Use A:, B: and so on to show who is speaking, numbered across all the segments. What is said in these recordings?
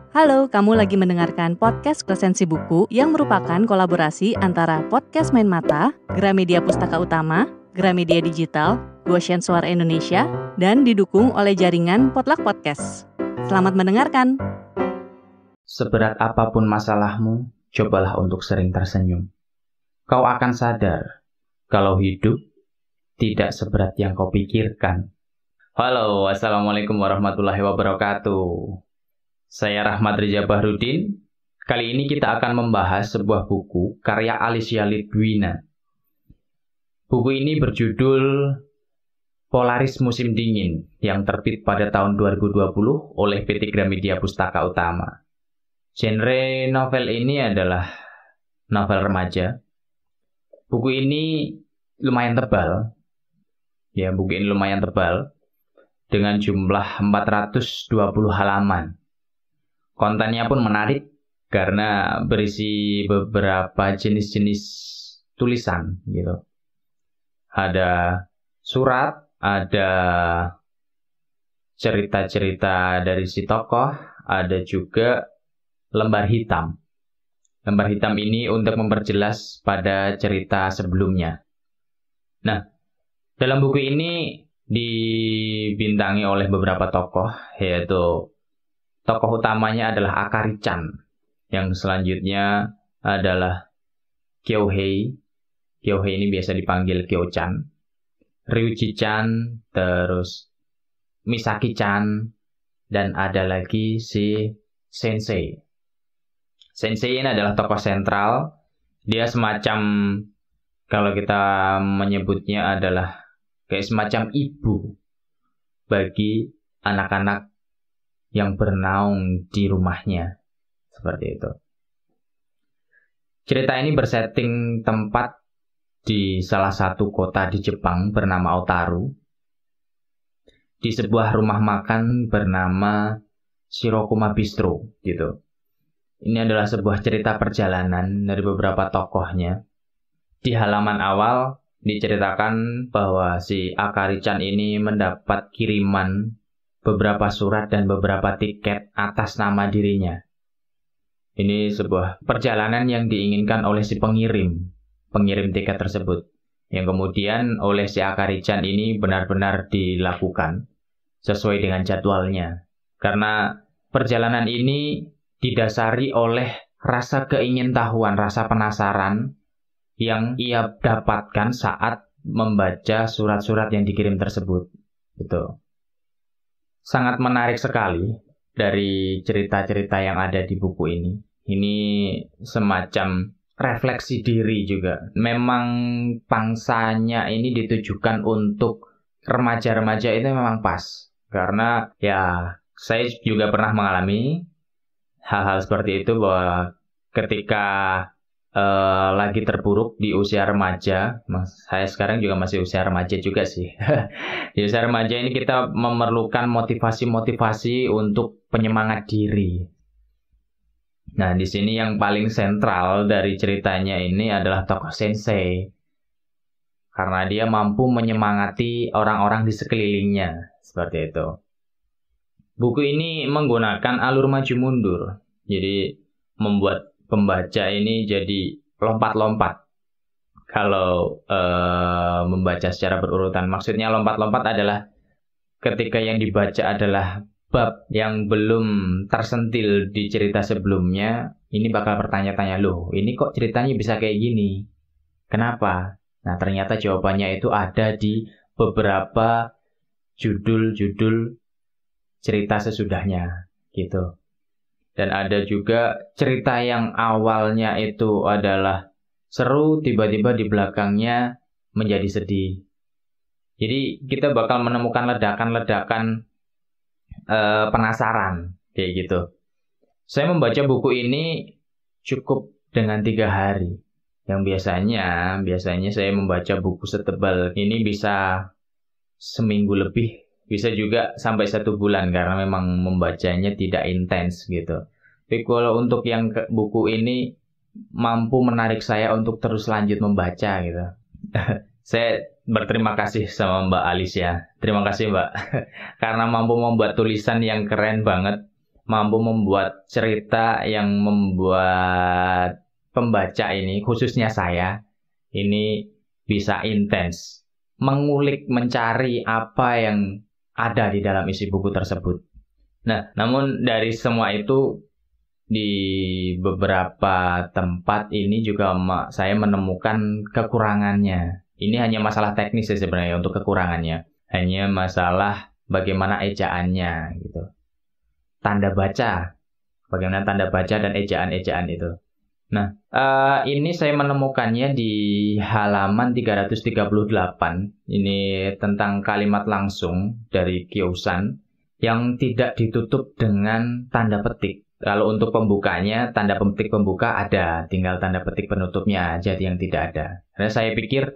A: Halo, kamu lagi mendengarkan podcast Resensi Buku yang merupakan kolaborasi antara Podcast Main Mata, Gramedia Pustaka Utama, Gramedia Digital, Goshen Suara Indonesia, dan didukung oleh jaringan Potluck Podcast. Selamat mendengarkan.
B: Seberat apapun masalahmu, cobalah untuk sering tersenyum. Kau akan sadar kalau hidup tidak seberat yang kau pikirkan. Halo, assalamualaikum warahmatullahi wabarakatuh. Saya Rahmat Reza Bahrudin. Kali ini kita akan membahas sebuah buku karya Alicia Lidwina. Buku ini berjudul Polaris Musim Dingin yang terbit pada tahun 2020 oleh PT Gramedia Pustaka Utama. Genre novel ini adalah novel remaja. Buku ini lumayan tebal. Buku ini lumayan tebal dengan jumlah 420 halaman. Kontennya pun menarik karena berisi beberapa jenis-jenis tulisan gitu. Ada surat, ada cerita-cerita dari si tokoh, ada juga lembar hitam. Lembar hitam ini untuk memperjelas pada cerita sebelumnya. Nah, dalam buku ini dibintangi oleh beberapa tokoh, yaitu tokoh utamanya adalah Akari-chan. Yang selanjutnya adalah Kyohei. Kyohei ini biasa dipanggil Kyo-chan. Ryuji-chan, terus Misaki-chan, dan ada lagi si Sensei. Sensei ini adalah tokoh sentral. Dia semacam, kalau kita menyebutnya adalah kayak semacam ibu bagi anak-anak yang bernaung di rumahnya. Seperti itu. Cerita ini bersetting tempat di salah satu kota di Jepang bernama Otaru. Di sebuah rumah makan bernama Shirokuma Bistro gitu. Ini adalah sebuah cerita perjalanan dari beberapa tokohnya. Di halaman awal diceritakan bahwa si Akari-chan ini mendapat kiriman beberapa surat dan beberapa tiket atas nama dirinya. Ini sebuah perjalanan yang diinginkan oleh si pengirim tiket tersebut. Yang kemudian oleh si Akari-chan ini benar-benar dilakukan sesuai dengan jadwalnya. Karena perjalanan ini didasari oleh rasa keingintahuan, rasa penasaran yang ia dapatkan saat membaca surat-surat yang dikirim tersebut. Gitu. Sangat menarik sekali dari cerita-cerita yang ada di buku ini. Ini semacam refleksi diri juga. Memang pangsanya ini ditujukan untuk remaja-remaja itu memang pas. Karena saya juga pernah mengalami hal-hal seperti itu bahwa ketika lagi terpuruk di usia remaja, saya sekarang juga masih usia remaja juga sih. Di usia remaja ini kita memerlukan motivasi-motivasi untuk penyemangat diri. Nah, di sini yang paling sentral dari ceritanya ini adalah tokoh Sensei. Karena dia mampu menyemangati orang-orang di sekelilingnya, seperti itu. Buku ini menggunakan alur maju mundur. Jadi membuat pembaca ini jadi lompat-lompat kalau membaca secara berurutan. Maksudnya lompat-lompat adalah ketika yang dibaca adalah bab yang belum tersentil di cerita sebelumnya, ini bakal bertanya-tanya, loh ini kok ceritanya bisa kayak gini? Kenapa? Nah ternyata jawabannya itu ada di beberapa judul-judul cerita sesudahnya gitu. Dan ada juga cerita yang awalnya itu adalah seru, tiba-tiba di belakangnya menjadi sedih. Jadi kita bakal menemukan ledakan-ledakan penasaran, kayak gitu. Saya membaca buku ini cukup dengan 3 hari. Yang biasanya saya membaca buku setebal ini bisa seminggu lebih. Bisa juga sampai 1 bulan karena memang membacanya tidak intens gitu. Tapi kalau untuk yang buku ini mampu menarik saya untuk terus lanjut membaca gitu. Saya berterima kasih sama Mbak Alicia. Terima kasih Mbak. Karena mampu membuat tulisan yang keren banget. mampu membuat cerita yang membuat pembaca ini, khususnya saya, ini bisa intens, mengulik, mencari apa yang ada di dalam isi buku tersebut. Nah, namun dari semua itu, di beberapa tempat ini juga saya menemukan kekurangannya. Ini hanya masalah teknis sih sebenarnya untuk kekurangannya. Hanya masalah bagaimana ejaannya gitu. Tanda baca, bagaimana tanda baca dan ejaan-ejaan itu. Nah, ini saya menemukannya di halaman 338. Ini tentang kalimat langsung dari Kyosan yang tidak ditutup dengan tanda petik. Kalau untuk pembukanya, tanda petik pembuka ada, tinggal tanda petik penutupnya aja yang tidak ada. Karena saya pikir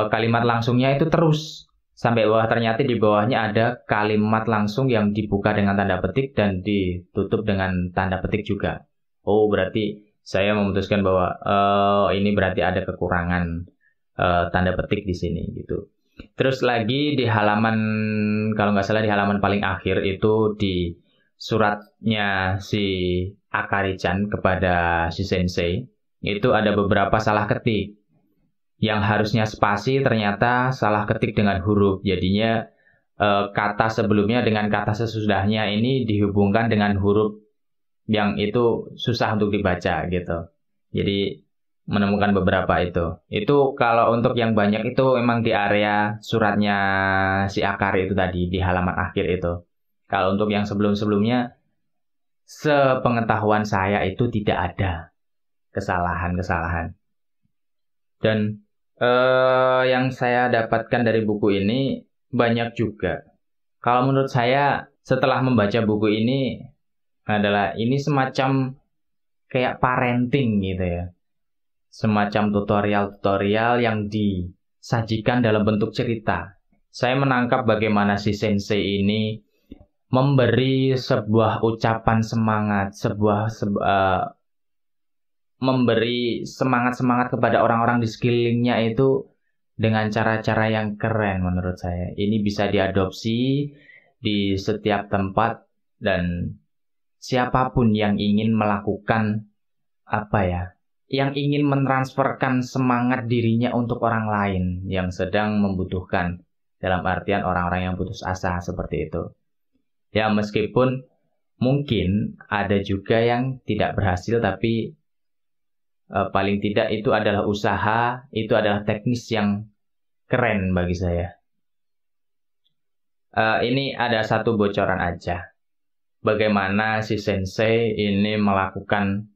B: kalimat langsungnya itu terus sampai bawah, ternyata di bawahnya ada kalimat langsung yang dibuka dengan tanda petik dan ditutup dengan tanda petik juga. Oh, berarti saya memutuskan bahwa ini berarti ada kekurangan tanda petik di sini gitu. Terus lagi di halaman, kalau nggak salah di halaman paling akhir itu di suratnya si Akari-chan kepada si sensei, itu ada beberapa salah ketik. Yang harusnya spasi ternyata salah ketik dengan huruf. Jadinya kata sebelumnya dengan kata sesudahnya ini dihubungkan dengan huruf yang itu susah untuk dibaca gitu. Jadi menemukan beberapa itu. Itu kalau untuk yang banyak itu memang di area suratnya si Akari itu tadi, di halaman akhir itu. Kalau untuk yang sebelum-sebelumnya, sepengetahuan saya itu tidak ada kesalahan-kesalahan. Dan yang saya dapatkan dari buku ini banyak juga. Kalau menurut saya setelah membaca buku ini adalah ini semacam kayak parenting gitu ya. Semacam tutorial-tutorial yang disajikan dalam bentuk cerita. Saya menangkap bagaimana si sensei ini memberi sebuah ucapan semangat, memberi semangat-semangat kepada orang-orang di sekelilingnya itu dengan cara-cara yang keren menurut saya. Ini bisa diadopsi di setiap tempat dan siapapun yang ingin melakukan yang ingin mentransferkan semangat dirinya untuk orang lain yang sedang membutuhkan, dalam artian orang-orang yang putus asa seperti itu. Ya, meskipun mungkin ada juga yang tidak berhasil, tapi paling tidak itu adalah usaha, itu adalah teknis yang keren bagi saya. Ini ada satu bocoran aja. Bagaimana si sensei ini melakukan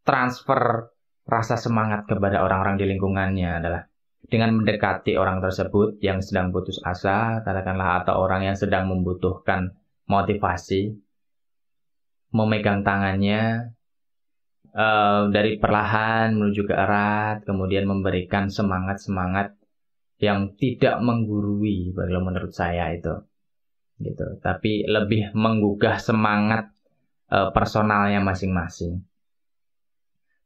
B: transfer rasa semangat kepada orang-orang di lingkungannya adalah dengan mendekati orang tersebut yang sedang putus asa, katakanlah, atau orang yang sedang membutuhkan motivasi, memegang tangannya dari perlahan menuju ke erat, kemudian memberikan semangat-semangat yang tidak menggurui, kalau menurut saya itu, gitu. Tapi lebih menggugah semangat personalnya masing-masing.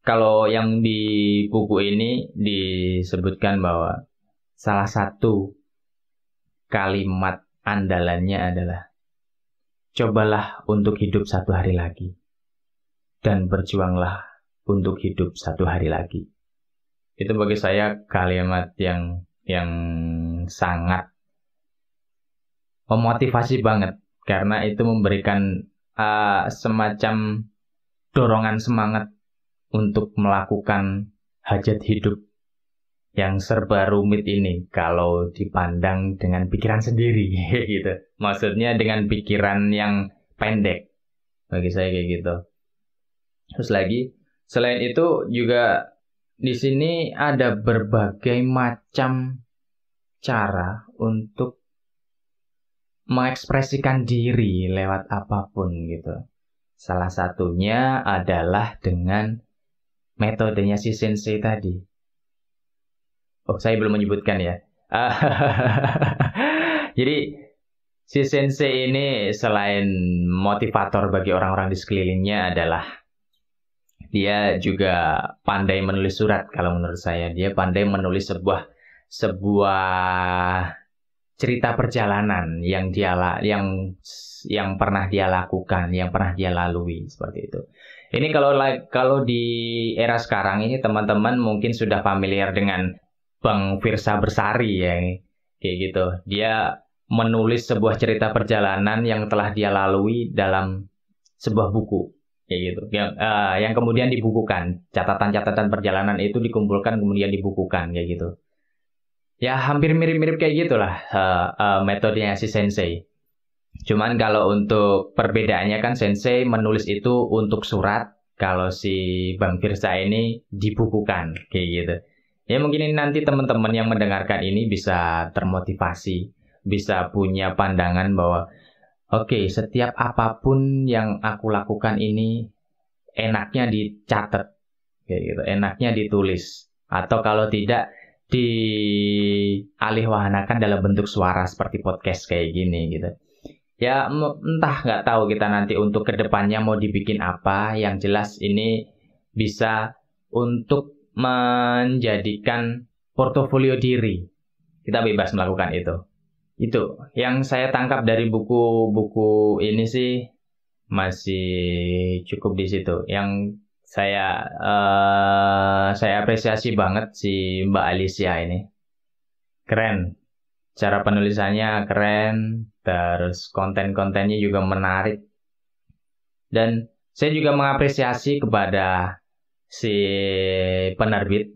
B: Kalau yang di buku ini disebutkan bahwa salah satu kalimat andalannya adalah cobalah untuk hidup satu hari lagi dan berjuanglah untuk hidup satu hari lagi. Itu bagi saya kalimat yang sangat memotivasi banget, karena itu memberikan semacam dorongan semangat untuk melakukan hajat hidup yang serba rumit ini kalau dipandang dengan pikiran sendiri gitu. Maksudnya dengan pikiran yang pendek. Bagi saya kayak gitu. Terus lagi, selain itu juga di sini ada berbagai macam cara untuk mengekspresikan diri lewat apapun gitu. Salah satunya adalah dengan metodenya si sensei tadi. Oh, saya belum menyebutkan ya. Jadi, si sensei ini selain motivator bagi orang-orang di sekelilingnya adalah dia juga pandai menulis surat. Kalau menurut saya, dia pandai menulis sebuah cerita perjalanan yang pernah dia lakukan, yang pernah dia lalui seperti itu. Ini kalau di era sekarang ini teman-teman mungkin sudah familiar dengan Bang Firsa Bersari ya, kayak gitu. Dia menulis sebuah cerita perjalanan yang telah dia lalui dalam sebuah buku, kayak gitu. Yang kemudian dibukukan, catatan-catatan perjalanan itu dikumpulkan kemudian dibukukan, kayak gitu. Ya hampir mirip-mirip kayak gitulah metodenya si Sensei. Cuman kalau untuk perbedaannya kan Sensei menulis itu untuk surat, kalau si Bang Firsa ini dibukukan, kayak gitu. Ya mungkin ini nanti teman-teman yang mendengarkan ini bisa termotivasi, bisa punya pandangan bahwa oke, setiap apapun yang aku lakukan ini enaknya dicatat, kayak gitu, enaknya ditulis, atau kalau tidak dialihwahanakan dalam bentuk suara seperti podcast kayak gini gitu. Ya entah, nggak tahu kita nanti untuk kedepannya mau dibikin apa. Yang jelas ini bisa untuk menjadikan portofolio diri. Kita bebas melakukan itu. Itu yang saya tangkap dari buku-buku ini sih masih cukup di situ. Yang saya apresiasi banget si Mbak Alicia ini. Keren. Cara penulisannya keren, terus konten-kontennya juga menarik. Dan saya juga mengapresiasi kepada si penerbit,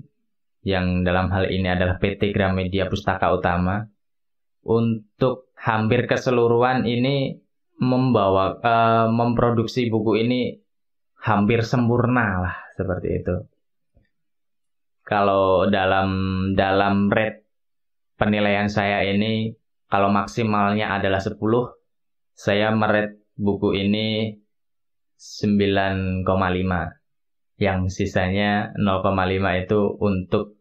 B: yang dalam hal ini adalah PT Gramedia Pustaka Utama, untuk hampir keseluruhan ini memproduksi buku ini hampir sempurna lah, seperti itu. Kalau dalam rate penilaian saya ini, kalau maksimalnya adalah 10, saya merate buku ini 9,5. Yang sisanya 0,5 itu untuk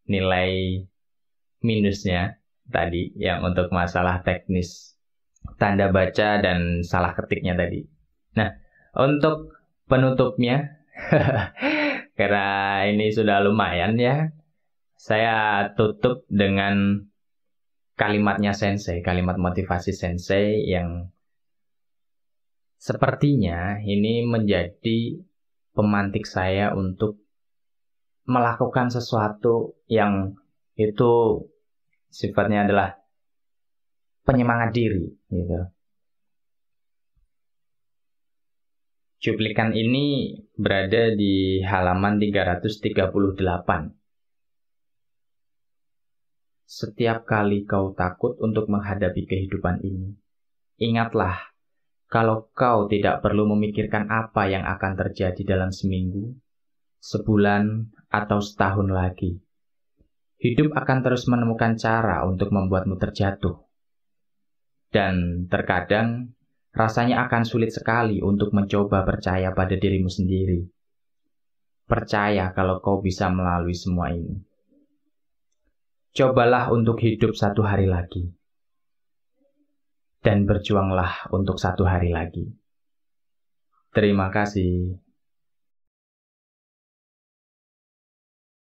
B: nilai minusnya tadi, yang untuk masalah teknis tanda baca dan salah ketiknya tadi. Nah, untuk penutupnya, karena ini sudah lumayan ya, saya tutup dengan kalimatnya Sensei, kalimat motivasi Sensei yang sepertinya ini menjadi pemantik saya untuk melakukan sesuatu yang itu sifatnya adalah penyemangat diri, gitu. Cuplikan ini berada di halaman 338. Setiap kali kau takut untuk menghadapi kehidupan ini, ingatlah kalau kau tidak perlu memikirkan apa yang akan terjadi dalam seminggu, sebulan, atau setahun lagi. Hidup akan terus menemukan cara untuk membuatmu terjatuh. Dan terkadang rasanya akan sulit sekali untuk mencoba percaya pada dirimu sendiri. Percaya kalau kau bisa melalui semua ini. Cobalah untuk hidup satu hari lagi. Dan berjuanglah untuk satu hari lagi. Terima kasih.